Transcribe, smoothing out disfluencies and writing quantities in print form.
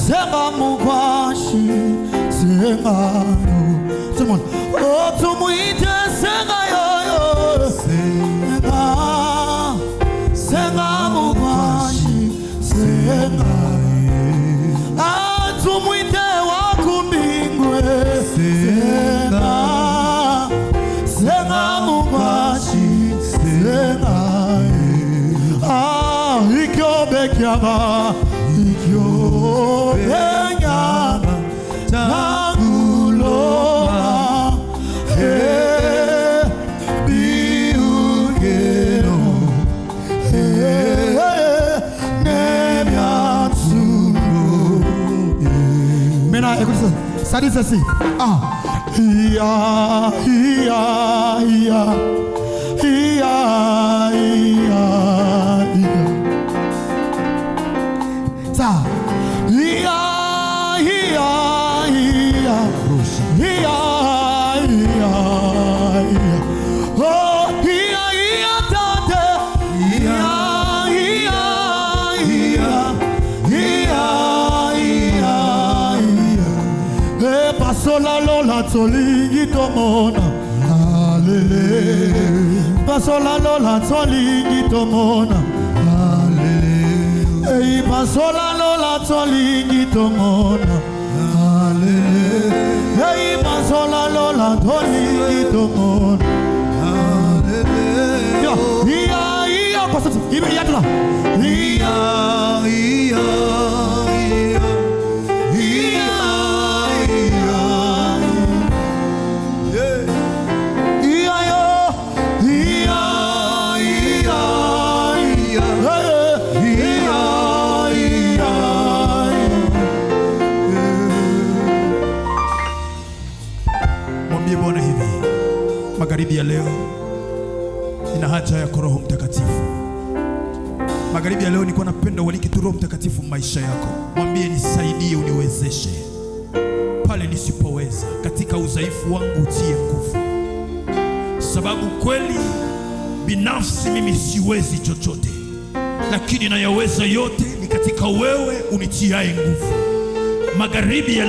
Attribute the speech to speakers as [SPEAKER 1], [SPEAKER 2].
[SPEAKER 1] senga mugwashi senga tumon oh tumuite senga yoyo senga mugwashi senga tumuite wakumbingwe senga mugwashi senga ikyobekyaba ikyobenyaba tanguloma biugeno nemyatsugo. Mena écoute ça, ça dit ceci. Ia ia ia ia ia sa ia ia ia ia ia oh ia ia tate ia ia ia ia ia pasola lola tolingi tomona alele pasola lola tolingi tomona ei pasola lola tolingi tomona alele ei pasola lola tolingi tomona alele ia ia pasola ibe yatla ia ia Bwana hivi, magharibi ya leo ina haja ya Roho Mtakatifu. Magharibi ya leo nilikuwa napenda ualike tu Roho Mtakatifu maisha yako. Mwambie nisaidie, uniwezeshe pale nisipoweza, katika udhaifu wangu utie nguvu, sababu kweli binafsi mimi siwezi chochote, lakini nayaweza yote ni katika wewe unitiaye nguvu. Magharibi ya